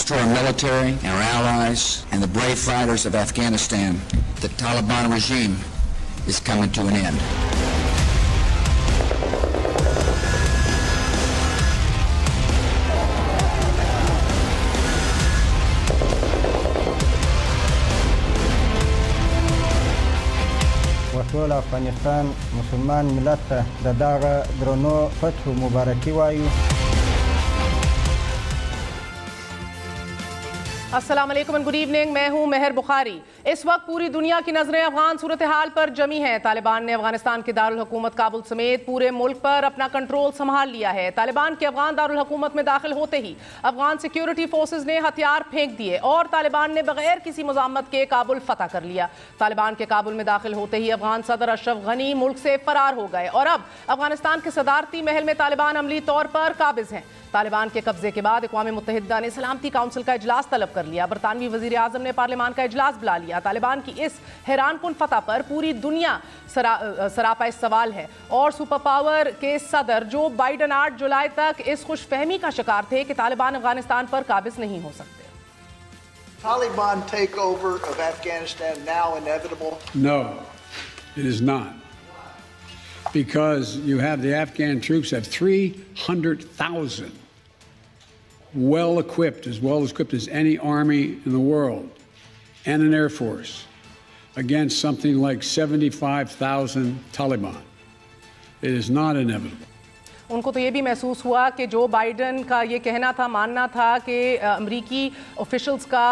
Thanks to our military and our allies and the brave fighters of Afghanistan, the Taliban regime is coming to an end. وټول Afghanistan مسلمان ملت ته د دغه درنو فتحو مبارکي وایو. السلام علیکم اینڈ گڈ ایوننگ. میں ہوں مہر بخاری. اس وقت پوری دنیا کی نظریں افغان صورتحال پر جمی ہیں. طالبان نے افغانستان کے دارالحکومت کابل سمیت پورے ملک پر اپنا کنٹرول سنبھال لیا ہے. طالبان کے افغان دارالحکومت میں داخل ہوتے ہی افغان سیکیورٹی فورسز نے ہتھیار پھینک دیے اور طالبان نے بغیر کسی مزاحمت کے کابل فتح کر لیا. طالبان کے کابل میں داخل ہوتے ہی افغان صدر اشرف غنی ملک سے فرار ہو گئے اور اب افغانستان کے صدارتی محل میں طالبان عملی طور پر قابض ہیں. طالبان کے قبضے کے بعد اقوام متحدہ نے سلامتی کونسل کا اجلاس طلب کر لیا. برطانوی وزیر اعظم نے پارلیمان کا اجلاس بلا لیا. طالبان کی اس حیران کن فتح پر پوری دنیا سراپا سوال ہے اور سپر پاور کے صدر جو بائیڈن 8 جولائی تک اس خوش فہمی کا شکار تھے کہ طالبان افغانستان پر قابض نہیں ہو سکتے. Taliban takeover of Afghanistan now inevitable? No, it is not. Because you have the Afghan troops have 300,000 well-equipped as any army in the world, and an air force against something like 75,000 Taliban. It is not inevitable. ان کو تو یہ بھی محسوس ہوا کہ Joe Biden کا یہ کہنا تھا، ماننا تھا کہ امریکی آفیشلز کا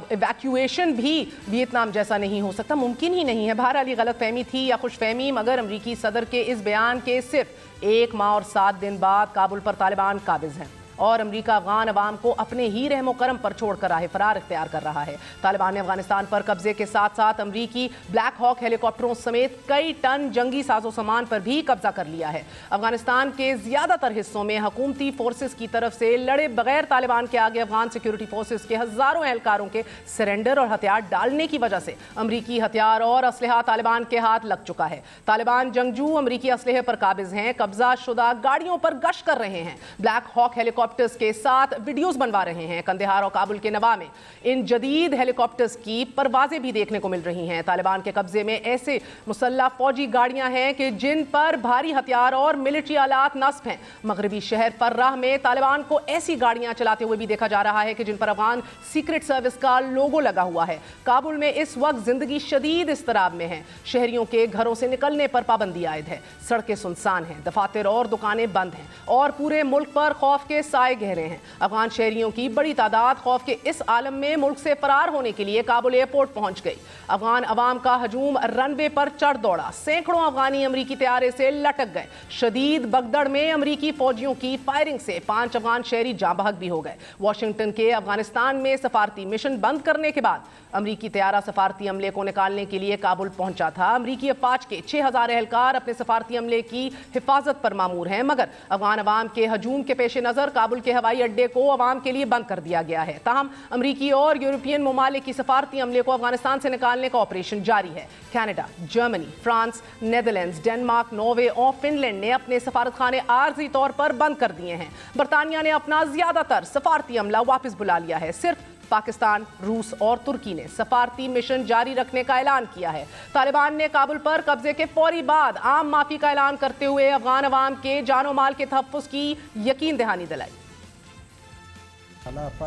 ایویکیویشن بھی ویتنام جیسا نہیں ہو سکتا، ممکن ہی نہیں ہے. بہرحال یہ غلط فہمی تھی یا خوش فہمی، مگر امریکی صدر کے اس بیان کے صرف 1 ماہ اور 7 دن بعد کابل پر طالبان قابض ہیں اور امریکہ افغان عوام کو اپنے ہی رحم و کرم پر چھوڑ کر راہ فرار اختیار کر رہا ہے. طالبان نے افغانستان پر قبضے کے ساتھ ساتھ امریکی بلیک ہاک ہیلی کاپٹروں سمیت کئی ٹن جنگی ساز و سامان پر بھی قبضہ کر لیا ہے. افغانستان کے زیادہ تر حصوں میں حکومتی فورسز کی طرف سے لڑے بغیر طالبان کے آگے افغان سیکیورٹی فورسز کے ہزاروں اہلکاروں کے سرنڈر اور ہتھیار ڈالنے کی وجہ سے امریکی ہتھیار اور اسلحہ طالبان کے ہاتھ لگ چکا ہے. طالبان جنگجو امریکی اسلحے پر قابض ہیں، قبضہ شدہ گاڑیوں پر گشت کر رہے ہیں، بلیک ہاک ہیلی کے ساتھ ویڈیوز بنوا رہے ہیں. قندھار اور کابل کے نواح میں ان جدید ہیلی کاپٹرز کی پروازیں بھی دیکھنے کو مل رہی ہیں. طالبان کے قبضے میں ایسے مسلح فوجی گاڑیاں ہیں کہ جن پر بھاری ہتھیار اور ملٹری آلات نصب ہیں. مغربی شہر فرح میں طالبان کو ایسی گاڑیاں چلاتے ہوئے بھی دیکھا جا رہا ہے کہ جن پر افغان سیکرٹ سروس کا لوگو لگا ہوا ہے. کابل میں اس وقت زندگی شدید اضطراب میں ہے. شہریوں کے گھروں سے نکلنے پر پابندی عائد ہے، سڑکیں سنسان ہیں، دفاتر اور دکانیں بند ہیں اور پورے ملک پر خوف کے سائے گہرے ہیں. افغان شہریوں کی بڑی تعداد خوف کے اس عالم میں ملک سے فرار ہونے کے لیے کابل ایئرپورٹ پہنچ گئی. افغان عوام کا ہجوم رن وے پر چڑھ دوڑا، سینکڑوں افغانی امریکی طیارے سے لٹک گئے. شدید بگدڑ میں امریکی فوجیوں کی فائرنگ سے 5 افغان شہری جاں بحق بھی ہو گئے. واشنگٹن کے افغانستان میں سفارتی مشن بند کرنے کے بعد امریکی طیارہ سفارتی عملے کو نکالنے کے لیے کابل پہنچا تھا. امریکی افواج کے 6000 اہلکار اپنے سفارتی عملے کی حفاظت پر مامور ہیں، مگر افغان عوام کے ہجوم کے پیش نظر کابل کے ہوائی اڈے کو عوام کے لیے بند کر دیا گیا ہے. تاہم امریکی اور یورپین ممالک کی سفارتی عملے کو افغانستان سے نکالنے کا آپریشن جاری ہے. Canada, Germany, France, Netherlands, Denmark, Norway اور فن لینڈ نے اپنے سفارت خانے عارضی طور پر بند کر دیے ہیں. برطانیہ نے اپنا زیادہ تر سفارتی عملہ واپس بلا لیا ہے. صرف پاکستان، روس اور ترکی نے سفارتی مشن جاری رکھنے کا اعلان کیا ہے. طالبان نے کابل پر قبضے کے فوری بعد عام معافی کا اعلان کرتے ہوئے افغان عوام کے جان و مال کے تحفظ کی یقین دہانی دلائی.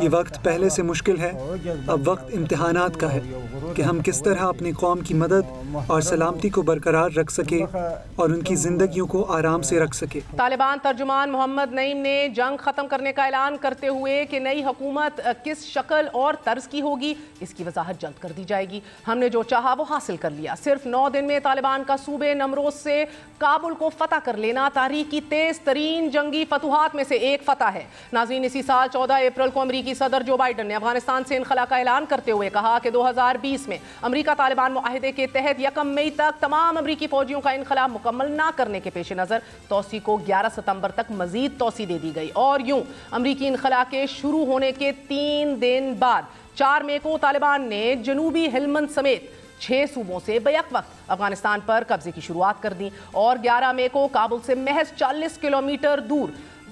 یہ وقت پہلے سے مشکل ہے، اب وقت امتحانات کا ہے کہ ہم کس طرح اپنی قوم کی مدد اور سلامتی کو برقرار رکھ سکے اور ان کی زندگیوں کو آرام سے رکھ سکے. طالبان ترجمان محمد نعیم نے جنگ ختم کرنے کا اعلان کرتے ہوئے کہ نئی حکومت کس شکل اور طرز کی ہوگی اس کی وضاحت جلد کر دی جائے گی. ہم نے جو چاہا وہ حاصل کر لیا. صرف 9 دن میں طالبان کا صوبے نمروز سے کابل کو فتح کر لینا تاریخ کی تیز ترین جنگی فتوحات میں سے ایک فتح ہے. ناظرین، اسی سال 14 اپریل کو امریکی صدر جو بائیڈن نے افغانستان سے انخلا کا اعلان کرتے ہوئے کہا کہ 2020 میں امریکہ طالبان معاہدے کے تحت 1 مئی تک تمام امریکی فوجیوں کا انخلا مکمل نہ کرنے کے پیش نظر توسیع کو 11 ستمبر تک مزید توسیع دے دی گئی. اور یوں امریکی انخلا کے شروع ہونے کے 3 دن بعد 4 مئی کو طالبان نے جنوبی ہلمند سمیت 6 صوبوں سے بیک وقت افغانستان پر قبضے کی شروعات کر دی اور 11 مئی کو کابل سے محض 40 کلومیٹر دور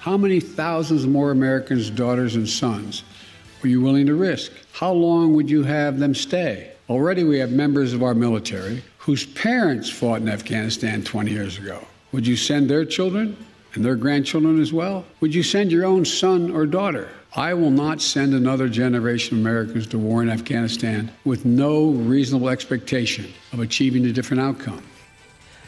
How many thousands more Americans' daughters and sons were you willing to risk? How long would you have them stay? Already we have members of our military whose parents fought in Afghanistan 20 years ago. Would you send their children and their grandchildren as well? Would you send your own son or daughter? I will not send another generation of Americans to war in Afghanistan with no reasonable expectation of achieving a different outcome.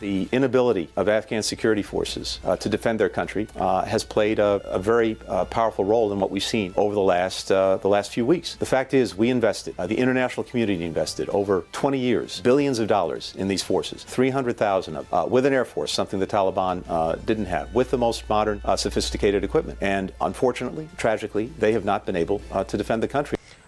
The inability of Afghan security forces to defend their country has played a very powerful role in what we've seen over the last few weeks. The fact is, we invested, the international community invested over 20 years, billions of dollars in these forces, 300,000 of with an air force, something the Taliban didn't have, with the most modern, sophisticated equipment. And unfortunately, tragically, they have not been able to defend the country.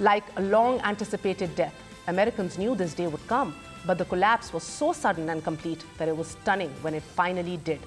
Like a long anticipated death, Americans knew this day would come, but the collapse was so sudden and complete that it was stunning when it finally did.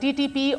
TTP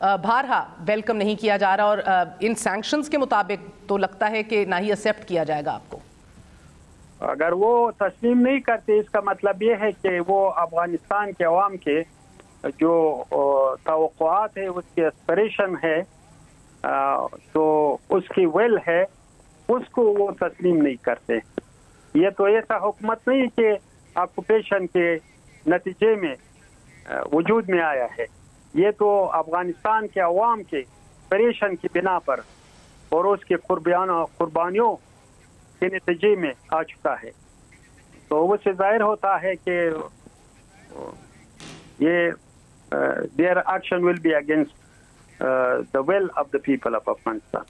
بارہا welcome نہیں کیا جا رہا اور ان sanctions کے مطابق تو لگتا ہے کہ نہ ہی ایکسیپٹ کیا جائے گا آپ کو. اگر وہ تسلیم نہیں کرتے اس کا مطلب یہ ہے کہ وہ افغانستان کے عوام کے جو توقعات ہے اس کی اسپریشن ہے تو اس کی ویل ہے اس کو وہ تسلیم نہیں کرتے. یہ تو ایسا حکومت نہیں کہ آکوپیشن کے نتیجے میں وجود میں آیا ہے. یہ تو افغانستان کے عوام کے پریشان کی بنا پر اور اس کے قربانیوں کے نتیجے میں آ چکا ہے. تو اس سے ظاہر ہوتا ہے کہ یہ their action will be against the will of the people of Afghanistan.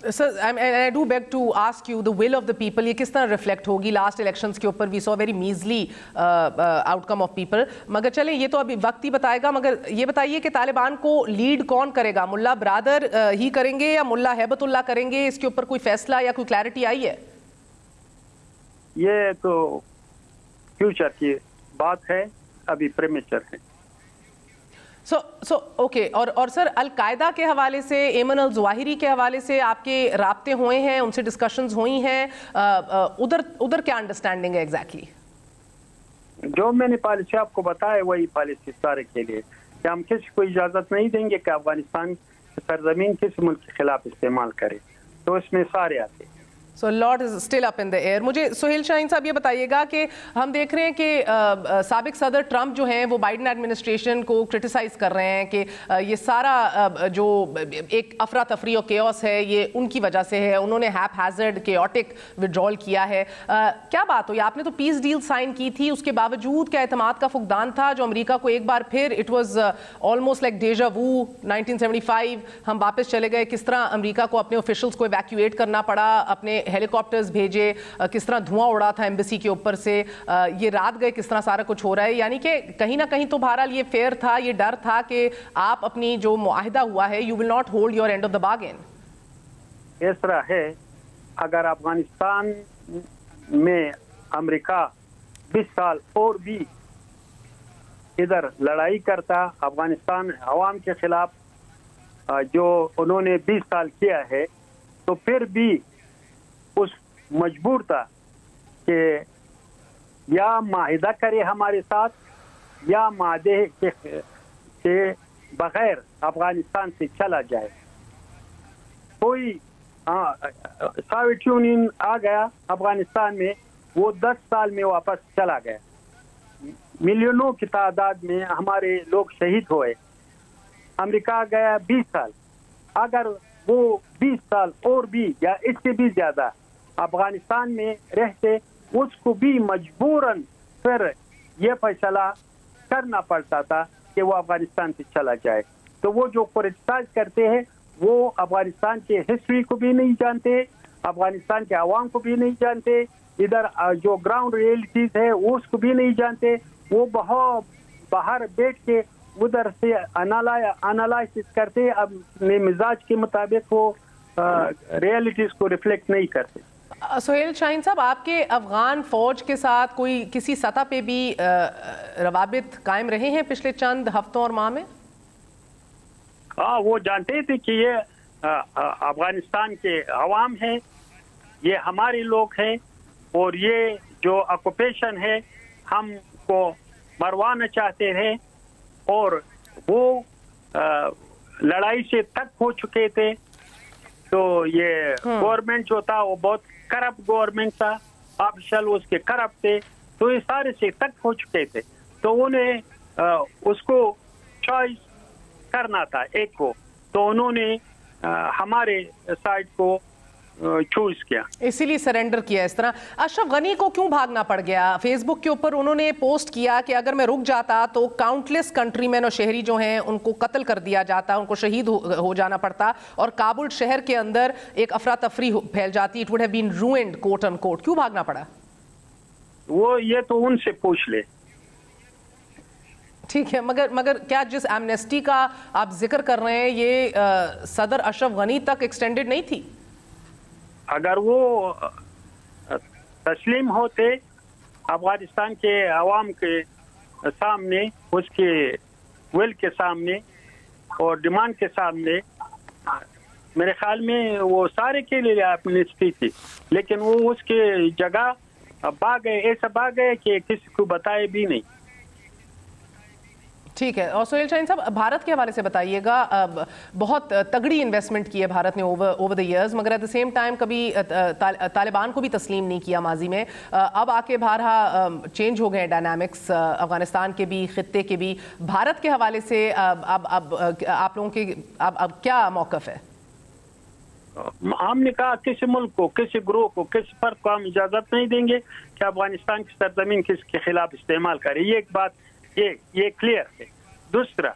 Sir, and I do beg to ask you, the will of the people, یہ کس طرح ریفلیکٹ ہوگی لاسٹ الیکشنز کے اوپر؟ We saw very measly outcome of people. مگر چلیں یہ تو ابھی وقت ہی بتائے گا. مگر یہ بتائیے کہ طالبان کو لیڈ کون کرے گا؟ ملا برادر ہی کریں گے یا ملا ہیبت اللہ کریں گے؟ اس کے اوپر کوئی فیصلہ یا کوئی کلیئرٹی آئی ہے؟ یہ تو فیوچر کی بات ہے, ابھی پریمیچر ہے. So okay. اور سر القاعدہ کے حوالے سے, ایمن الظواہری کے حوالے سے آپ کے رابطے ہوئے ہیں, ان سے ڈسکشنز ہوئی ہیں, ادھر کیا انڈرسٹینڈنگ ہے ایگزیکٹلی؟ جو میں نے پالیسی آپ کو بتایا وہی پالیسی سارے کے لیے, کہ ہم کسی کو اجازت نہیں دیں گے کہ افغانستان کی سرزمین کسی ملک کے خلاف استعمال کرے. تو اس میں سارے آتے ہیں. So lot is still up in the air. مجھے سہیل شاہین صاحب یہ بتائیے گا کہ ہم دیکھ رہے ہیں کہ سابق صدر ٹرمپ جو ہیں وہ بائیڈن ایڈمنسٹریشن کو کرٹیسائز کر رہے ہیں کہ یہ سارا جو ایک افراتفری اور کیوس ہے یہ ان کی وجہ سے ہے, انہوں نے ہیپ ہیزرڈ کیوٹک وڈرال کیا ہے. کیا بات ہوئی؟ آپ نے تو پیس ڈیل سائن کی تھی, اس کے باوجود کیا اعتماد کا فقدان تھا جو امریکہ کو ایک بار پھر اٹ واز آلموسٹ لائک ڈیجا وو 1975 ہم واپس چلے گئے. کس طرح امریکہ کو اپنے آفیشلز کو ایویکویٹ کرنا پڑا, اپنے ہیلی کاپٹرز بھیجے, کس طرح دھواں اڑا تھا ایمبیسی کے اوپر سے, یہ رات گئے, کس طرح سارا کچھ ہو رہا ہے. یعنی کہ کہیں نہ کہیں تو بہرحال یہ فیئر تھا, یہ ڈر تھا کہ آپ اپنی جو معاہدہ ہوا ہے you will not hold your end of the bargain. اس طرح ہے, اگر افغانستان میں امریکہ 20 سال اور بھی ادھر لڑائی کرتا افغانستان عوام کے خلاف جو انہوں نے 20 سال کیا ہے, تو پھر بھی اس مجبور تھا کہ یا معاہدہ کرے ہمارے ساتھ یا معاہدے کے بغیر افغانستان سے چلا جائے. کوئی سوویت یونین آ گیا افغانستان میں, وہ 10 سال میں واپس چلا گیا. ملینوں کی تعداد میں ہمارے لوگ شہید ہوئے. امریکہ گیا 20 سال. اگر وہ 20 سال اور بھی یا اس سے بھی زیادہ افغانستان میں رہتے, اس کو بھی مجبوراً پھر یہ فیصلہ کرنا پڑتا تھا کہ وہ افغانستان سے چلا جائے. تو وہ جو کرٹیسائز کرتے ہیں وہ افغانستان کے ہسٹری کو بھی نہیں جانتے, افغانستان کے عوام کو بھی نہیں جانتے, ادھر جو گراؤنڈ ریئلٹیز ہے اس کو بھی نہیں جانتے. وہ بہت باہر بیٹھ کے ادھر سے انالائسس کرتے, اپنے مزاج کے مطابق وہ ریئلٹیز کو ریفلیکٹ نہیں کرتے. سہیل شاہین صاحب, آپ کے افغان فوج کے ساتھ کوئی کسی سطح پہ بھی روابط قائم رہے ہیں پچھلے چند ہفتوں اور ماہ میں؟ ہاں, وہ جانتے تھے کہ یہ افغانستان کے عوام ہیں, یہ ہمارے لوگ ہیں, اور یہ جو آکوپیشن ہے ہم کو مروانا چاہتے ہیں, اور وہ لڑائی سے تک ہو چکے تھے. تو یہ گورنمنٹ جو تھا وہ بہت کرپٹ گورنمنٹ تھا, آفیشل اس کے کرپٹ تھے, تو یہ سارے سے تک ہو چکے تھے. تو انہیں اس کو چوائس کرنا تھا ایک کو, تو انہوں نے ہمارے سائڈ کو چوز کیا, اسی لیے سرنڈر کیا. اس طرح اشرف غنی کو کیوں بھاگنا پڑ گیا؟ فیس بک کے اوپر انہوں نے پوسٹ کیا کہ اگر میں رک جاتا تو کاؤنٹلیس کنٹری مین اور شہری جو ہیں ان کو قتل کر دیا جاتا, ان کو شہید ہو جانا پڑتا, اور کابل شہر کے اندر ایک افراتفری پھیل جاتی. It would have been ruined quote unquote. کیوں بھاگنا پڑا؟ وہ یہ تو ان سے پوچھ لے. ٹھیک ہے, مگر کیا جس ایمنیسٹی کا آپ ذکر کر رہے ہیں یہ صدر اشرف غنی تک ایکسٹینڈڈ نہیں تھی؟ اگر وہ تسلیم ہوتے افغانستان کے عوام کے سامنے اس کے ویل کے سامنے اور ڈیمانڈ کے سامنے میرے خیال میں وہ سارے کے لیے اپنیسٹی تھی، لیکن وہ اس کے جگہ بھاگ گئے، ایسا بھاگ گئے کہ کسی کو بتائے بھی نہیں. ٹھیک ہے. اور سہیل شاہین صاحب بھارت کے حوالے سے بتائیے گا، بہت تگڑی انویسٹمنٹ کی ہے بھارت نے اوور دا ایئرز، مگر ایٹ دا سیم ٹائم کبھی طالبان کو بھی تسلیم نہیں کیا ماضی میں. اب آ کے بارہا چینج ہو گئے ڈائنامکس افغانستان کے بھی، خطے کے بھی. بھارت کے حوالے سے اب آپ لوگوں کے اب کیا موقف ہے؟ ہم نے کہا کسی ملک کو، کسی گروہ کو، کسی فرد کو ہم اجازت نہیں دیں گے کہ افغانستان کی سرزمین کس کے خلاف استعمال کرے. یہ ایک بات یہ کلیئر ہے. دوسرا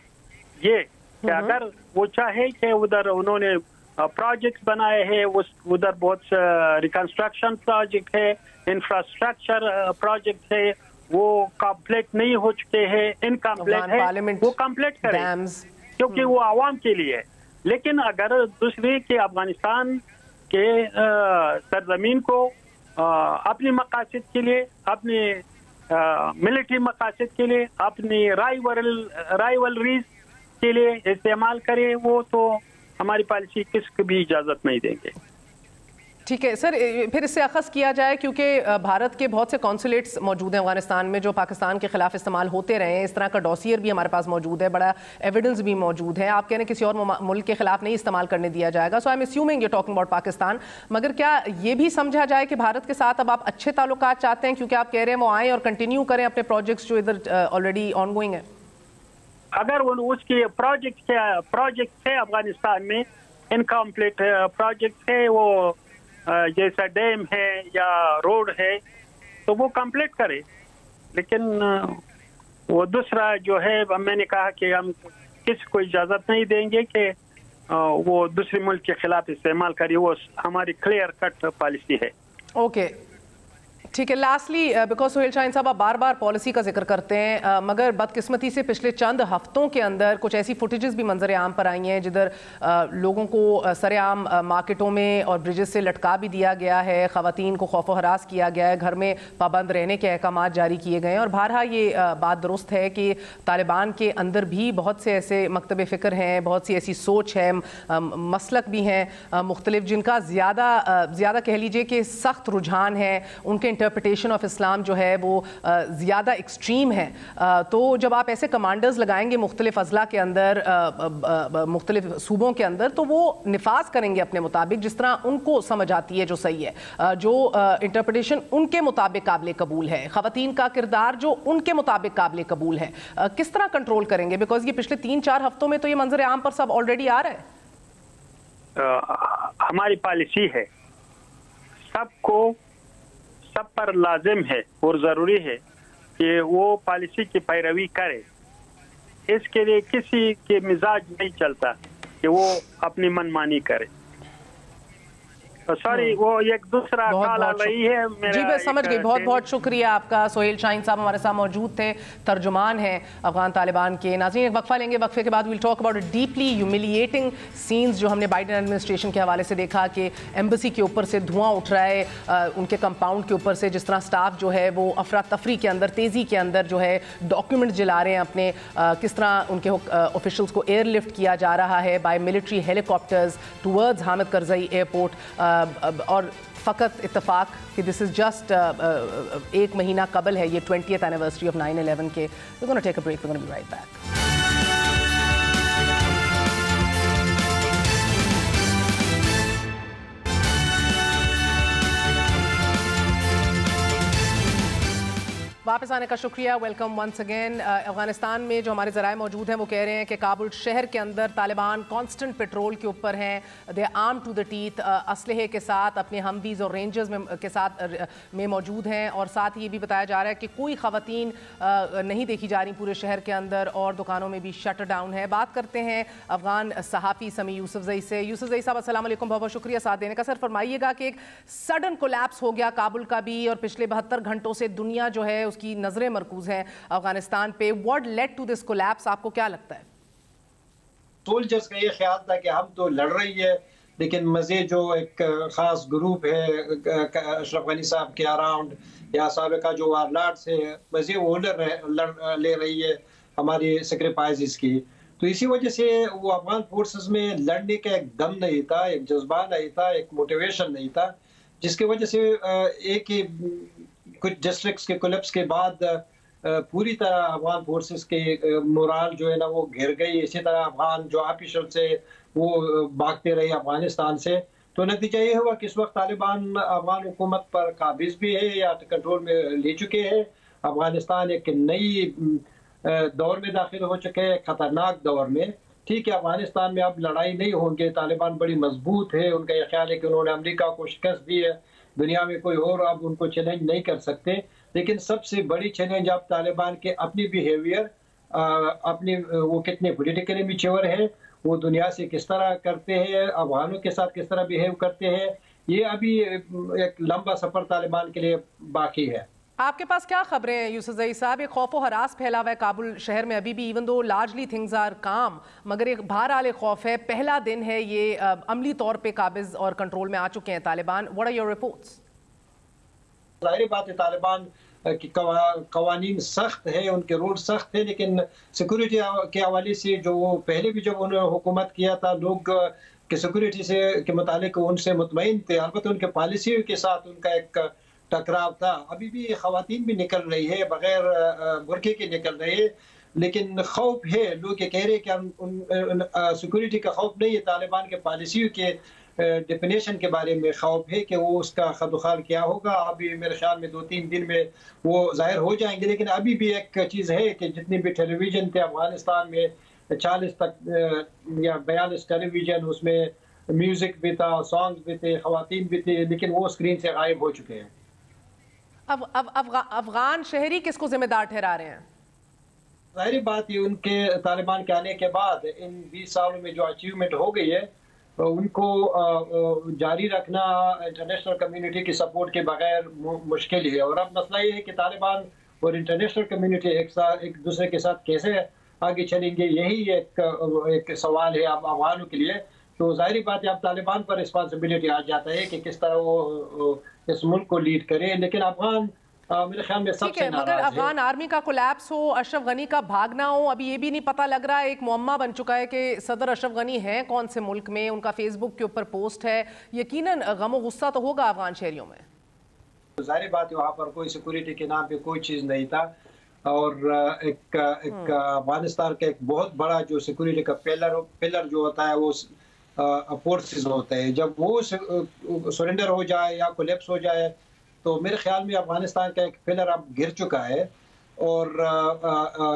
یہ کہ اگر وہ چاہے کہ ادھر انہوں نے پروجیکٹ بنائے ہیں، ادھر بہت ریکنسٹرکشن پروجیکٹ ہے، انفراسٹرکچر پروجیکٹ ہے، وہ کمپلیٹ نہیں ہو چکے ہیں، انکمپلیٹ ہے، وہ کمپلیٹ کریں کیونکہ وہ عوام کے لیے ہے. لیکن اگر دوسرے کہ افغانستان کے سرزمین کو اپنے مقاصد کے لیے، اپنے ملٹری مقاصد کے لیے، اپنی رائیولریز کے لیے استعمال کرے، وہ تو ہماری پالیسی کس کو بھی اجازت نہیں دیں گے. ٹھیک ہے سر، پھر اس سے اخذ کیا جائے کیونکہ بھارت کے بہت سے کانسولیٹس موجود ہیں افغانستان میں جو پاکستان کے خلاف استعمال ہوتے رہے ہیں. اس طرح کا ڈوسیئر بھی ہمارے پاس موجود ہے، بڑا ایویڈنس بھی موجود ہے. آپ کہہ رہے ہیں کسی اور ملک کے خلاف نہیں استعمال کرنے دیا جائے گا. So I am assuming you talking about Pakistan. مگر کیا یہ بھی سمجھا جائے کہ بھارت کے ساتھ اب آپ اچھے تعلقات چاہتے ہیں کیونکہ آپ کہہ رہے ہیں وہ آئیں اور کنٹینیو کریں اپنے پروجیکٹس جو ادھر آلریڈی آن گوئنگ ہیں؟ اگر اس کے پروجیکٹ ہے افغانستان میں انکمپلیٹ پروجیکٹ ہے، وہ جیسا ڈیم ہے یا روڈ ہے تو وہ کمپلیٹ کرے. لیکن وہ دوسرا جو ہے میں نے کہا کہ ہم کسی کو اجازت نہیں دیں گے کہ وہ دوسرے ملک کے خلاف استعمال کرے. وہ ہماری کلیئر کٹ پالیسی ہے. اوکے ٹھیک ہے. لاسٹلی بیکاز سہیل شاہین صاحب آپ بار بار پالیسی کا ذکر کرتے ہیں، مگر بدقسمتی سے پچھلے چند ہفتوں کے اندر کچھ ایسی فوٹیجز بھی منظر عام پر آئی ہیں جدھر لوگوں کو سر عام مارکیٹوں میں اور برجز سے لٹکا بھی دیا گیا ہے، خواتین کو خوف و ہراس کیا گیا ہے، گھر میں پابند رہنے کے احکامات جاری کیے گئے ہیں. اور بہرحا یہ بات درست ہے کہ طالبان کے اندر بھی بہت سے ایسے مکتب فکر ہیں، بہت سی ایسی سوچ ہے، مسلک بھی ہیں مختلف، جن کا زیادہ کہہ لیجئے کہ سخت رجحان ہے. ان کے انٹرپریٹیشن آف اسلام جو ہے وہ زیادہ ایکسٹریم ہے. تو جب آپ ایسے کمانڈرز لگائیں گے مختلف اضلاع کے اندر، مختلف صوبوں کے اندر، تو وہ نفاذ کریں گے اپنے مطابق جس طرح ان کو سمجھ آتی ہے جو صحیح ہے، جو انٹرپریٹیشن ان کے مطابق قابل قبول ہے، خواتین کا کردار جو ان کے مطابق قابل قبول ہے. کس طرح کنٹرول کریں گے؟ بیکاز یہ پچھلے 3-4 ہفتوں میں تو یہ منظر عام پر سب آلریڈی آ رہا ہے. ہماری پالیسی ہے، سب پر لازم ہے اور ضروری ہے کہ وہ پالیسی کی پیروی کرے. اس کے لیے کسی کے مزاج نہیں چلتا کہ وہ اپنی من مانی کرے. سوری، وہ ایک دوسرا کال آ رہی ہے. جی میں سمجھ گئی. بہت بہت شکریہ آپ کا. سہیل شاہین صاحب ہمارے ساتھ موجود تھے، ترجمان ہیں افغان طالبان کے. ناظرین ایک وقفہ لیں گے، وقفے کے بعد we'll talk about deeply humiliating scenes جو ہم نے بائیڈن ایڈمنسٹریشن کے حوالے سے دیکھا کہ ایمبیسی کے اوپر سے دھواں اٹھ رہا ہے، ان کے کمپاؤنڈ کے اوپر سے جس طرح سٹاف جو ہے وہ افراتفری کے اندر، تیزی کے اندر جو ہے ڈاکیومنٹ جلا رہے ہیں اپنے، کس طرح ان کے آفیشلز کو ایئر لفٹ کیا جا رہا ہے by military Halley copters towards Hamid Karzai airport. اور فقط اتفاق کہ دس از جسٹ ایک مہینہ قبل ہے یہ 20th اینیورسری آف 9/11 کے. we're going to take a break, we're going to be right back. واپس آنے کا شکریہ. Welcome once again. افغانستان میں جو ہمارے ذرائع موجود ہیں وہ کہہ رہے ہیں کہ کابل شہر کے اندر طالبان کانسٹنٹ پیٹرول کے اوپر ہیں. دے آرم ٹو دا ٹیتھ، اسلحے کے ساتھ اپنے ہمویز اور رینجرز کے ساتھ میں موجود ہیں. اور ساتھ یہ بھی بتایا جا رہا ہے کہ کوئی خواتین نہیں دیکھی جا رہی پورے شہر کے اندر، اور دکانوں میں بھی شٹر ڈاؤن ہے. بات کرتے ہیں افغان صحافی سمیع یوسفزئی سے. یوسفزئی صاحب السلام علیکم، بہت بہت شکریہ ساتھ دینے کا. سر فرمائیے گا کہ ایک سڈن کولیپس ہو گیا کابل کا بھی، اور پچھلے 72 گھنٹوں سے دنیا جو ہے اس کی نظریں مرکوز ہیں افغانستان پہ. What led to this collapse? آپ کو کیا لگتا ہے؟ سولجرز کا یہ خیال تھا کہ ہم تو لڑ رہی ہے، لیکن مزید جو ایک خاص گروپ ہے اشرف غنی صاحب کے اراؤنڈ یا سابقہ جو وارلارڈس ہے، مزید وہ لڑ لے رہی ہے. ہماری سیکریفائسز کی. تو اسی وجہ سے وہ افغان فورسز میں لڑنے کا ایک دم نہیں تھا, ایک جذبہ نہیں تھا, ایک موٹیویشن نہیں تھا, جس کی وجہ سے ایک ہی کچھ ڈسٹرکٹس کے کولیپس کے بعد پوری طرح افغان فورسز کے مورال جو ہے نا وہ گر گئی. اسی طرح افغان جو آفیشل سے وہ بھاگتے رہے افغانستان سے. تو نتیجہ یہ ہوا کہ اس وقت طالبان افغان حکومت پر قابض بھی ہے یا کنٹرول میں لے چکے ہیں. افغانستان ایک نئی دور میں داخل ہو چکے ہیں, خطرناک دور میں. ٹھیک ہے, افغانستان میں اب لڑائی نہیں ہوں گے, طالبان بڑی مضبوط ہے, ان کا یہ خیال ہے کہ انہوں نے امریکہ کو شکست دی ہے, دنیا میں کوئی اور اب ان کو چیلنج نہیں کر سکتے. لیکن سب سے بڑی چیلنج اب طالبان کے اپنی بیہیویئر, اپنی وہ کتنے پولیٹیکلی میچور ہیں, وہ دنیا سے کس طرح کرتے ہیں, افغانوں کے ساتھ کس طرح بیہیو کرتے ہیں, یہ ابھی ایک لمبا سفر طالبان کے لیے باقی ہے. آپ کے پاس کیا خبریں ہیں یوسف زئی صاحب؟ ایک خوف و ہراس پھیلا ہوا ہے کابل شہر میں ابھی بھی, even though largely things are calm, مگر ایک بہرحال خوف ہے. پہلا دن ہے یہ, عملی طور پہ قابض اور کنٹرول میں آ چکے ہیں Taliban. What are your reports? ظاہر بات ہے طالبان کی قوانین سخت ہے, ان کے رول سخت ہے, لیکن سیکورٹی کے حوالے سے جو وہ پہلے بھی جب انہوں نے حکومت کیا تھا لوگ کہ سیکورٹی سے کے متعلق ان سے مطمئن تھے. البتہ ان کے پالیسیوں کے ساتھ ان کا ایک ٹکراؤ تھا. ابھی بھی خواتین بھی نکل رہی ہے, بغیر برقعے کے نکل رہی ہے, لیکن خوف ہے. لوگ یہ کہہ رہے ہیں کہ سیکورٹی کا خوف نہیں ہے, طالبان کے پالیسیوں کے ڈیفینیشن کے بارے میں خوف ہے کہ وہ اس کا خد و خال کیا ہوگا. ابھی میرے خیال میں 2-3 دن میں وہ ظاہر ہو جائیں گے. لیکن ابھی بھی ایک چیز ہے کہ جتنی بھی ٹیلی ویژن تھے افغانستان میں 40 تک یا 42 ٹیلی ویژن, اس میں میوزک بھی تھا, سانگز بھی تھے, خواتین بھی تھے, لیکن وہ اسکرین سے غائب ہو چکے ہیں. اب افغان شہری کس کو ذمہ دار ٹھہرا رہے ہیں؟ ظاہری بات یہ ان کے طالبان کے آنے کے بعد ان 20 سالوں میں جو اچیومنٹ ہو گئی ہے ان کو جاری رکھنا انٹرنیشنل کمیونٹی کی سپورٹ کے بغیر مشکل ہے. اور اب مسئلہ یہ ہے کہ طالبان اور انٹرنیشنل کمیونٹی ایک دوسرے کے ساتھ کیسے آگے چلیں گے, یہی ایک سوال ہے اب افغانوں کے لیے. تو ظاہری بات ہے اب طالبان پر رسپانسبلٹی آ جاتا ہے کہ کس طرح وہ اس ملک کو لیڈ کرے. لیکن افغان میرے خیال میں سب سے ناراض ہے. مگر افغان آرمی کا کولیپس ہو, اشرف غنی کا بھاگنا ہو, ابھی یہ بھی نہیں پتہ لگ رہا ہے. ایک معمہ بن چکا ہے کہ صدر اشرف غنی ہیں کون سے ملک میں, ان کا فیس بک کے اوپر پوسٹ ہے. یقیناً غم و غصہ تو ہوگا افغان شہریوں میں. ظاہر بات ہے وہاں پر کوئی سیکورٹی کے نام پہ کوئی چیز نہیں تھا, اور ایک افغانستان کا ایک بہت بڑا جو سیکورٹی کا پلر جو ہوتا ہے وہ فورسز ہوتا ہے. جب وہ سرنڈر ہو جائے یا کولیپس ہو جائے تو میرے خیال میں افغانستان کا ایک پلر اب گر چکا ہے. اور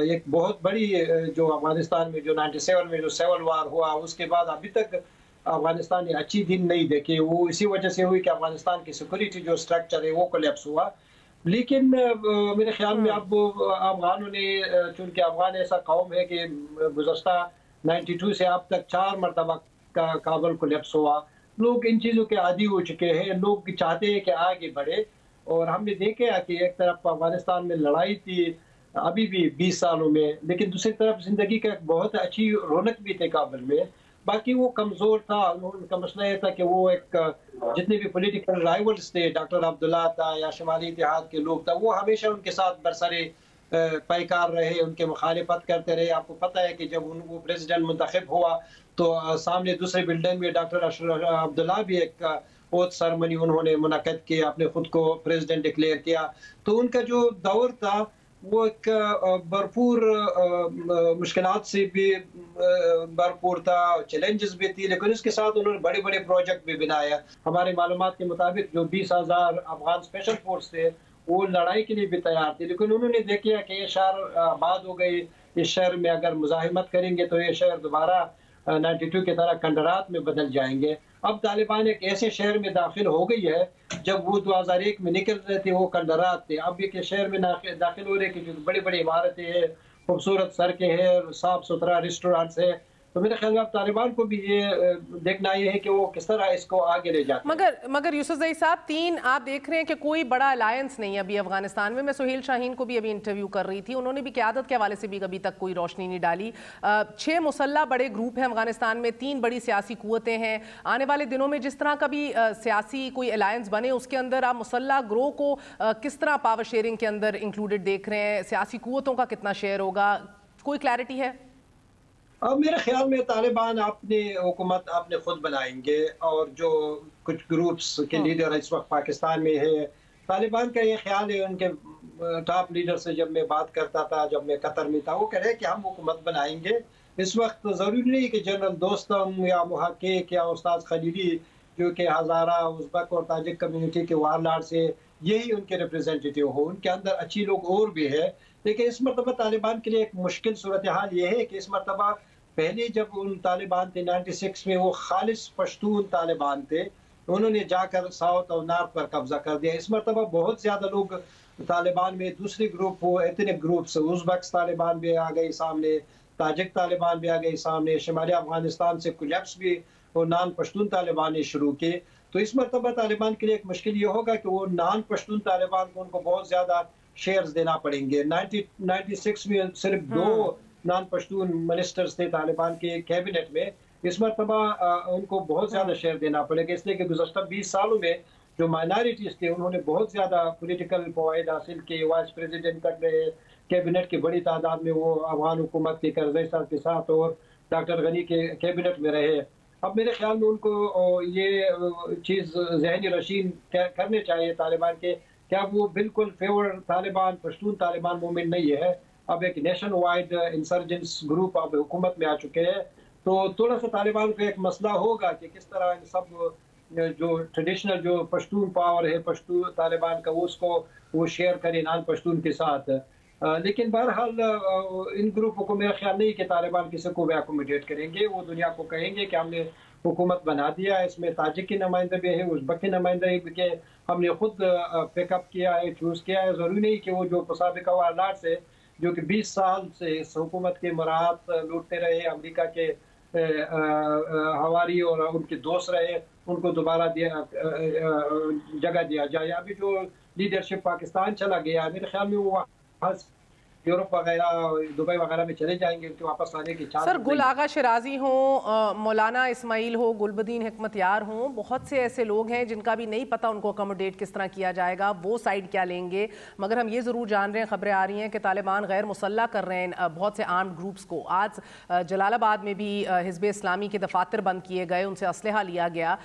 ایک بہت بڑی جو افغانستان میں جو 97 میں جو سیول وار ہوا, اس کے بعد ابھی تک افغانستان نے اچھی دن نہیں دیکھے. وہ اسی وجہ سے ہوئی کہ افغانستان کی سیکورٹی جو سٹرکچر ہے وہ کولیپس ہوا. لیکن میرے خیال میں اب افغانوں نے, چونکہ افغان ایسا قوم ہے کہ گزشتہ 92 سے اب تک 4 مرتبہ کابل کولیپس ہوا, لوگ ان چیزوں کے عادی ہو چکے ہیں. لوگ چاہتے ہیں کہ آگے بڑھے. اور ہم نے دیکھا کہ ایک طرف افغانستان میں لڑائی تھی ابھی بھی 20 سالوں میں, لیکن دوسری طرف زندگی کا ایک بہت اچھی رونق بھی تھی کابل میں. باقی وہ کمزور تھا. ان کا مسئلہ یہ تھا کہ وہ ایک جتنے بھی پولیٹیکل رائیولز تھے, ڈاکٹر عبداللہ تھا یا شمالی اتحاد کے لوگ تھا, وہ ہمیشہ ان کے ساتھ برسرے پیکار رہے, ان کے مخالفت کرتے رہے. آپ کو پتہ ہے کہ جب وہ پریزیڈنٹ منتخب ہوا تو سامنے دوسرے بلڈنگ میں ڈاکٹر عبداللہ بھی ایک اوتھ سرمنی انہوں نے منعقد کیا, اپنے خود کو پریزیڈنٹ ڈکلیئر کیا. تو ان کا جو دور تھا وہ ایک بھرپور مشکلات سے بھی بھرپور تھا, چیلنجز بھی تھی, لیکن اس کے ساتھ انہوں نے بڑے بڑے پروجیکٹ بھی بنایا. ہمارے معلومات کے مطابق جو 20,000 افغان اسپیشل فورس تھے وہ لڑائی کے لیے بھی تیار تھے, لیکن انہوں نے دیکھا کہ یہ شہر آباد ہو گئی, اس شہر میں اگر مزاحمت کریں گے تو یہ شہر دوبارہ 92 کی طرح کنڈرات میں بدل جائیں گے. اب طالبان ایک ایسے شہر میں داخل ہو گئی ہے, جب وہ 2001 میں نکل رہے تھے وہ کنڈرات تھے, اب ایک شہر میں داخل ہو رہے کہ جو بڑی بڑی عمارتیں ہیں, خوبصورت سڑکیں ہیں, صاف ستھرا ریسٹورانٹس ہیں. تو میرے خیال میں اب طالبان کو بھی یہ دیکھنا یہ ہے کہ وہ کس طرح اس کو آگے لے جاتے ہیں. مگر یوسف زئی صاحب 3 آپ دیکھ رہے ہیں کہ کوئی بڑا الائنس نہیں ہے ابھی افغانستان میں. میں سہیل شاہین کو بھی ابھی انٹرویو کر رہی تھی, انہوں نے بھی قیادت کے حوالے سے بھی ابھی تک کوئی روشنی نہیں ڈالی. 6 مسلح بڑے گروپ ہیں افغانستان میں, 3 بڑی سیاسی قوتیں ہیں. آنے والے دنوں میں جس طرح کا بھی سیاسی کوئی الائنس بنے اس کے اندر آپ مسلح گروہ کو کس طرح پاور شیئرنگ کے اندر انکلوڈڈ دیکھ رہے ہیں؟ سیاسی قوتوں کا کتنا شیئر ہوگا؟ کوئی کلیئرٹی ہے؟ اب میرے خیال میں طالبان اپنی حکومت اپنے خود بنائیں گے، اور جو کچھ گروپس کے لیڈر اس وقت پاکستان میں ہے، طالبان کا یہ خیال ہے، ان کے ٹاپ لیڈر سے جب میں بات کرتا تھا، جب میں قطر میں تھا، وہ کہہ رہے کہ ہم حکومت بنائیں گے۔ اس وقت ضروری نہیں کہ جنرل دوستم یا محقق یا استاد خلیلی جو کہ ہزارہ ازبک اور تاجک کمیونٹی کے وارلارڈ سے یہی ان کے ریپرزینٹیٹیو ہو، ان کے اندر اچھی لوگ اور بھی ہے، لیکن اس مرتبہ طالبان کے لیے ایک مشکل صورتحال یہ ہے کہ اس مرتبہ پہلے جب ان طالبان تھے 96 میں، وہ خالص پشتون طالبان تھے، انہوں نے جا کر ساؤتھ اور نارتھ پر قبضہ کر دیا۔ اس مرتبہ بہت زیادہ لوگ طالبان میں دوسرے گروپ ہو، ایتھنک گروپس، ازبک طالبان بھی آ گئی سامنے، تاجک طالبان بھی آ گئی سامنے، شمالی افغانستان سے کلیپس بھی اور نان پشتون طالبان نے شروع کیے۔ تو اس مرتبہ طالبان کے لیے ایک مشکل یہ ہوگا کہ وہ نان پشتون طالبان کو ان کو بہت زیادہ شیئرز دینا پڑیں گے۔ 96 میں صرف 2 نان پشتون منسٹرز تھے طالبان کے کیبنٹ میں، اس مرتبہ ان کو بہت زیادہ شیئر دینا پڑے گا، اس لیے کہ گزشتہ 20 سالوں میں جو مائنارٹیز تھے انہوں نے بہت زیادہ پولیٹیکل فوائد حاصل کیے، وائس پریزیڈنٹ تک رہے، کیبنٹ کی بڑی تعداد میں وہ افغان حکومت کے کرزئی صاحب کے ساتھ اور ڈاکٹر غنی کے کیبنٹ میں رہے۔ اب میرے خیال میں ان کو یہ چیز ذہنی رشین کرنے چاہیے طالبان کے، کیا وہ بالکل فیور طالبان پشتون طالبان موومنٹ نہیں ہے، اب ایک نیشن وائڈ انسرجنس گروپ اب حکومت میں آ چکے ہیں۔ تو تھوڑا سا طالبان کو ایک مسئلہ ہوگا کہ کس طرح ان سب جو ٹریڈیشنل جو پشتون پاور ہے پشتون طالبان کا، اس کو وہ شیئر کرے نان پشتون کے ساتھ۔ لیکن بہرحال ان گروپوں کو میرا خیال نہیں کہ طالبان کسی کو بھی اکوموڈیٹ کریں گے، وہ دنیا کو کہیں گے کہ ہم نے حکومت بنا دیا ہے، اس میں تاجک کی نمائندہ بھی ہے، ازبک کی نمائندہ بھی کہ ہم نے خود پک اپ کیا ہے، چوز کیا ہے۔ ضروری نہیں کہ وہ جو سابقہ وارلارڈ سے جو کہ 20 سال سے اس حکومت کے مراعات لوٹتے رہے، امریکہ کے ہواری اور ان کے دوست رہے، ان کو دوبارہ جگہ دیا جائے۔ ابھی جو لیڈرشپ پاکستان چلا گیا، میرے خیال میں وہ یورپ وغیرہ دبئی وغیرہ میں چلے جائیں گے، ان کے واپس آنے کی چانس۔ سر، گل آغا شرازی ہوں، مولانا اسماعیل ہو، گلبدین حکمت یار ہوں، بہت سے ایسے لوگ ہیں جن کا بھی نہیں پتہ ان کو اکوموڈیٹ کس طرح کیا جائے گا، وہ سائیڈ کیا لیں گے، مگر ہم یہ ضرور جان رہے ہیں، خبریں آ رہی ہیں کہ طالبان غیر مسلح کر رہے ہیں بہت سے آرمڈ گروپس کو۔ آج جلال آباد میں بھی حزب اسلامی کے دفاتر بند کیے گئے، ان سے اسلحہ لیا گیا،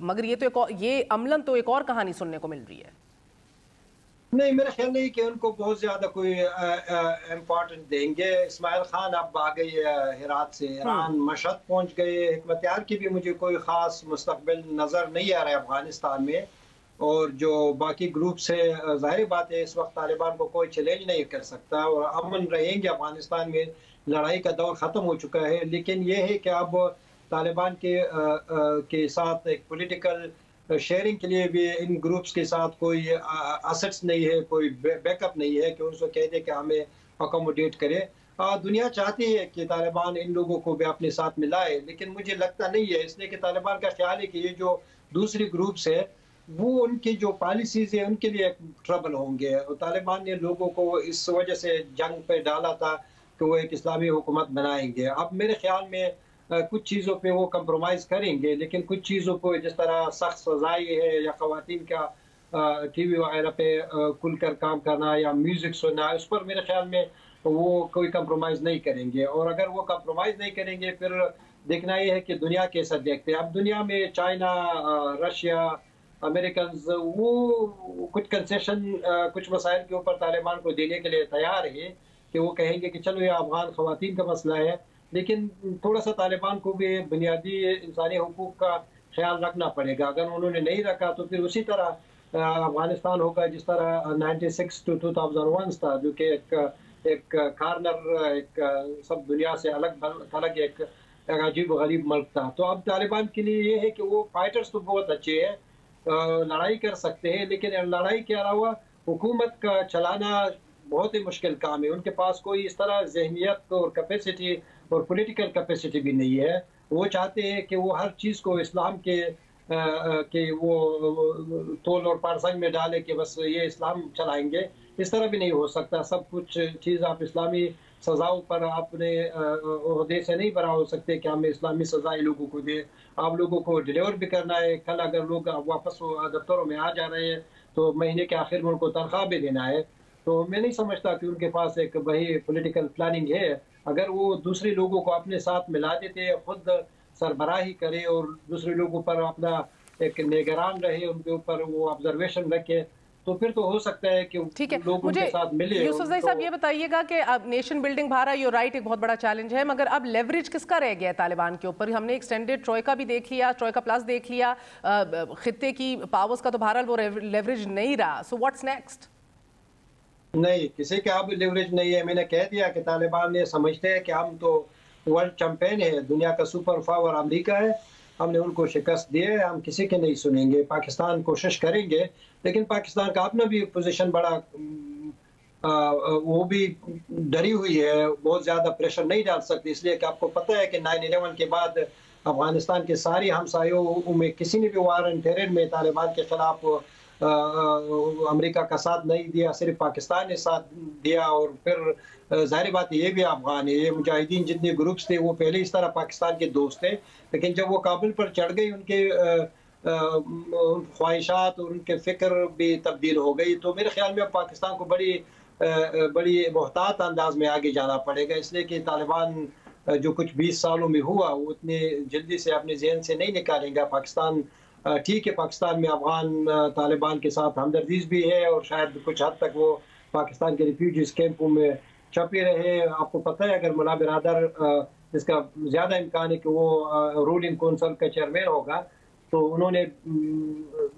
مگر یہ عملاً تو ایک اور کہانی سننے کو مل رہی ہے۔ نہیں، میرا خیال نہیں کہ ان کو بہت زیادہ کوئی امپورٹنٹ دیں گے۔ اسماعیل خان اب آ گئی ہرات سے، ایران مشہد پہنچ گئے، حکمت یار کی بھی مجھے کوئی خاص مستقبل نظر نہیں آ رہا ہے افغانستان میں، اور جو باقی گروپس ہے، ظاہر بات ہے اس وقت طالبان کو کوئی چیلنج نہیں کر سکتا، اور امن رہیں گے افغانستان میں، لڑائی کا دور ختم ہو چکا ہے۔ لیکن یہ ہے کہ اب طالبان کے ساتھ ایک پولیٹیکل شیئرنگ کے لیے بھی ان گروپس کے ساتھ کوئی اسٹس نہیں ہے، کوئی بیک اپ نہیں ہے کہ ان سے کہہ دے کہ ہمیں اکوموڈیٹ کرے۔ دنیا چاہتی ہے کہ طالبان ان لوگوں کو بھی اپنے ساتھ ملائے، لیکن مجھے لگتا نہیں ہے، اس لیے کہ طالبان کا خیال ہے کہ یہ جو دوسری گروپس ہے وہ ان کی جو پالیسیز ہیں ان کے لیے ایک ٹربل ہوں گے، اور طالبان نے لوگوں کو اس وجہ سے جنگ پہ ڈالا تھا کہ وہ ایک اسلامی حکومت بنائیں گے۔ اب میرے خیال میں کچھ چیزوں پہ وہ کمپرومائز کریں گے، لیکن کچھ چیزوں پہ جس طرح سخت سزائیں ہے یا خواتین کا ٹی وی وغیرہ پہ کھل کر کام کرنا یا میوزک سننا، اس پر میرے خیال میں وہ کوئی کمپرومائز نہیں کریں گے۔ اور اگر وہ کمپرومائز نہیں کریں گے، پھر دیکھنا یہ ہے کہ دنیا کیسا دیکھتے ہیں۔ اب دنیا میں چائنا، رشیا، امریکنز وہ کچھ کنسیشن کچھ مسائل کے اوپر طالبان کو دینے کے لیے تیار ہے کہ وہ کہیں گے کہ چلو یہ افغان خواتین کا مسئلہ ہے، لیکن تھوڑا سا طالبان کو بھی بنیادی انسانی حقوق کا خیال رکھنا پڑے گا۔ اگر انہوں نے نہیں رکھا تو پھر اسی طرح افغانستان ہوگا جس طرح 96 to 2001 تھا، جو کہ ایک کارنر، ایک سب دنیا سے الگ ایک عجیب و غریب ملک تھا۔ تو اب طالبان کے لیے یہ ہے کہ وہ فائٹرز تو بہت اچھے ہیں، لڑائی کر سکتے ہیں، لیکن لڑائی کے علاوہ حکومت کا چلانا بہت ہی مشکل کام ہے۔ ان کے پاس کوئی اس طرح ذہنیت اور کیپیسٹی اور پولیٹیکل کیپیسٹی بھی نہیں ہے۔ وہ چاہتے ہیں کہ وہ ہر چیز کو اسلام کے وہ تول اور پارسنگ میں ڈالے کہ بس یہ اسلام چلائیں گے، اس طرح بھی نہیں ہو سکتا۔ سب کچھ چیز آپ اسلامی سزاؤں پر اپنے عہدے سے نہیں برا ہو سکتے کہ ہمیں اسلامی سزائیں لوگوں کو دے، آپ لوگوں کو ڈیلیور بھی کرنا ہے۔ کل اگر لوگ واپس دفتروں میں آ جا رہے ہیں تو مہینے کے آخر میں ان کو تنخواہ بھی دینا ہے۔ تو میں نہیں سمجھتا کہ ان کے پاس ایک وہی پولیٹیکل پلاننگ ہے اگر وہ دوسرے لوگوں کو اپنے ساتھ ملا دیتے، خود سربراہی کرے اور دوسرے لوگوں پر اپنا ایک نگران رہے، ان کے اوپر وہ آبزرویشن رکھے، تو پھر تو ہو سکتا ہے کہ لوگ ان کے ساتھ ملے۔ یوسف زئی صاحب یہ بتائیے گا کہ اب نیشن بلڈنگ بھارا یو رائٹ ایک بہت بڑا چیلنج ہے، مگر اب لیوریج کس کا رہ گیا ہے طالبان کے اوپر؟ ہم نے ایکسٹینڈڈ ٹروئکا بھی دیکھ لیا، ٹروئکا پلس دیکھ لیا، خطے کی پاورز کا تو بہرحال وہ لیوریج نہیں رہا، سو واٹس نیکسٹ؟ نہیں، کسی کا اب لیوریج نہیں ہے۔ میں نے کہہ دیا کہ طالبان یہ سمجھتے ہیں کہ ہم تو ورلڈ چیمپئن ہے، دنیا کا سپر پاور امریکہ ہے، ہم نے ان کو شکست دی ہے، ہم کسی کے نہیں سنیں گے۔ پاکستان کوشش کریں گے، لیکن پاکستان کا اپنا بھی پوزیشن بڑا وہ بھی ڈری ہوئی ہے، بہت زیادہ پریشر نہیں ڈال سکتی، اس لیے کہ آپ کو پتہ ہے کہ 9/11 کے بعد افغانستان کے ساری ہمسایوں میں کسی نے بھی وار اینڈ ٹیرر میں طالبان کے خلاف امریکہ کا ساتھ نہیں دیا، صرف پاکستان نے ساتھ دیا۔ اور پھر ظاہر بات یہ بھی افغان ہے، یہ مجاہدین جتنے گروپس تھے وہ پہلے اس طرح پاکستان کے دوست تھے، لیکن جب وہ کابل پر چڑھ گئی ان کے خواہشات اور ان کے فکر بھی تبدیل ہو گئی، تو میرے خیال میں اب پاکستان کو بڑی محتاط انداز میں آگے جانا پڑے گا، اس لیے کہ طالبان جو کچھ 20 سالوں میں ہوا وہ اتنے جلدی سے اپنے ذہن سے نہیں نکالیں گا۔ پاکستان ٹھیک ہے، پاکستان میں افغان طالبان کے ساتھ ہمدردیز بھی ہے، اور شاید کچھ حد تک وہ پاکستان کے ریفیوجیز کیمپوں میں چھپے رہے۔ آپ کو پتہ ہے اگر ملا برادر اس کا زیادہ امکان ہے کہ وہ رولنگ کونسل کا چیئرمین ہوگا، تو انہوں نے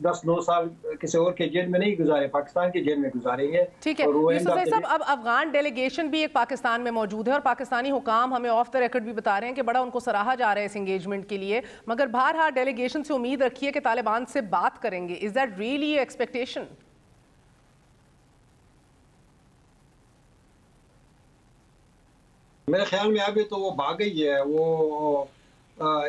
10-9 سال کسی اور کے جیل میں نہیں گزارے، پاکستان کے جیل میں گزاریں گے۔ ٹھیک ہے یوسف زئی صاحب، اب افغان ڈیلیگیشن بھی ایک پاکستان میں موجود ہے، اور پاکستانی حکام ہمیں آف دا ریکارڈ بھی بتا رہے ہیں کہ بڑا ان کو سراہا جا رہا ہے اس انگیجمنٹ کے لیے، مگر بہرحال ڈیلیگیشن سے امید رکھیے کہ طالبان سے بات کریں گے۔ Is that really your expectation? میرے خیال میں ابھی تو وہ بھاگ گئی ہے، وہ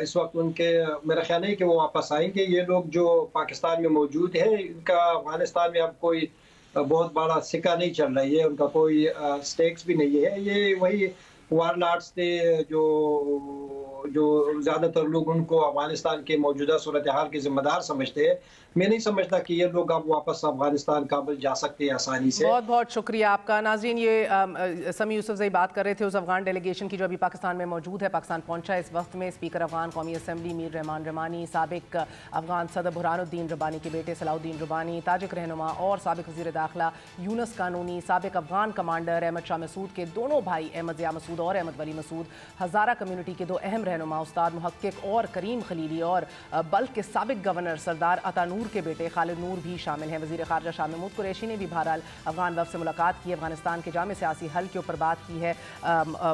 اس وقت ان کے میرا خیال نہیں کہ وہ واپس آئیں گے۔ یہ لوگ جو پاکستان میں موجود ہے، ان کا افغانستان میں اب کوئی بہت بڑا سکہ نہیں چل رہی ہے، ان کا کوئی سٹیکس بھی نہیں ہے، یہ وہی وار لارڈس تھے جو زیادہ تر لوگ ان کو افغانستان کے موجودہ صورتحال کے ذمہ دار سمجھتے ہیں۔ میں نہیں سمجھتا کہ یہ لوگ اب واپس افغانستان کابل جا سکتے ہیں آسانی سے۔ بہت بہت شکریہ آپ کا۔ ناظرین، یہ سمیع یوسف زئی بات کر رہے تھے اس افغان ڈیلیگیشن کی جو ابھی پاکستان میں موجود ہے، پاکستان پہنچا ہے اس وقت میں۔ اسپیکر افغان قومی اسمبلی میر رحمان رحمانی، سابق افغان صدر برہان الدین ربانی کے بیٹے صلاح الدین ربانی، تاجک رہنما اور سابق وزیر داخلہ یونس قانونی، سابق افغان کمانڈر احمد شاہ مسعود کے دونوں بھائی احمد ضیاء مسعود اور احمد ولی مسعود، ہزارہ کمیونٹی کے 2 اہم رہنما استاد محقق اور کریم خلیلی، اور بلخ کے سابق گورنر سردار عطا نور کے بیٹے خالد نور بھی شامل ہیں۔ وزیر خارجہ شاہ محمود قریشی نے بھی بہرحال افغان وفد سے ملاقات کی، افغانستان کے جامع سیاسی حل کے اوپر بات کی ہے،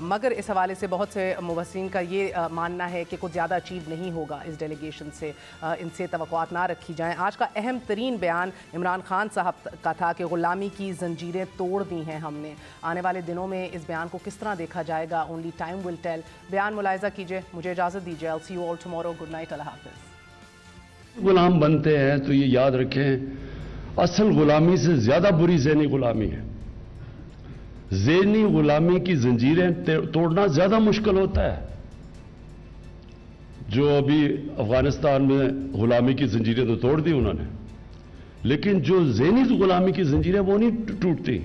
مگر اس حوالے سے بہت سے مبصرین کا یہ ماننا ہے کہ کچھ زیادہ اچیو نہیں ہوگا اس ڈیلیگیشن سے، ان سے توقعات نہ رکھی جائیں۔ آج کا اہم ترین بیان عمران خان صاحب کا تھا کہ غلامی کی زنجیریں توڑ دی ہیں ہم نے۔ آنے والے دنوں میں اس بیان کو کس طرح دیکھا جائے گا، اونلی ٹائم ول ٹیل۔ بیان ملاحظہ کیجئے، مجھے اجازت دیجئے۔ I'll see you all tomorrow. Good night. اللہ حافظ۔ غلام بنتے ہیں تو یہ یاد رکھیں، اصل غلامی سے زیادہ بری ذہنی غلامی ہے۔ ذہنی غلامی کی زنجیریں توڑنا زیادہ مشکل ہوتا ہے۔ جو ابھی افغانستان میں غلامی کی زنجیریں تو توڑ دی انہوں نے، لیکن جو ذہنی غلامی کی زنجیریں وہ نہیں ٹوٹتی۔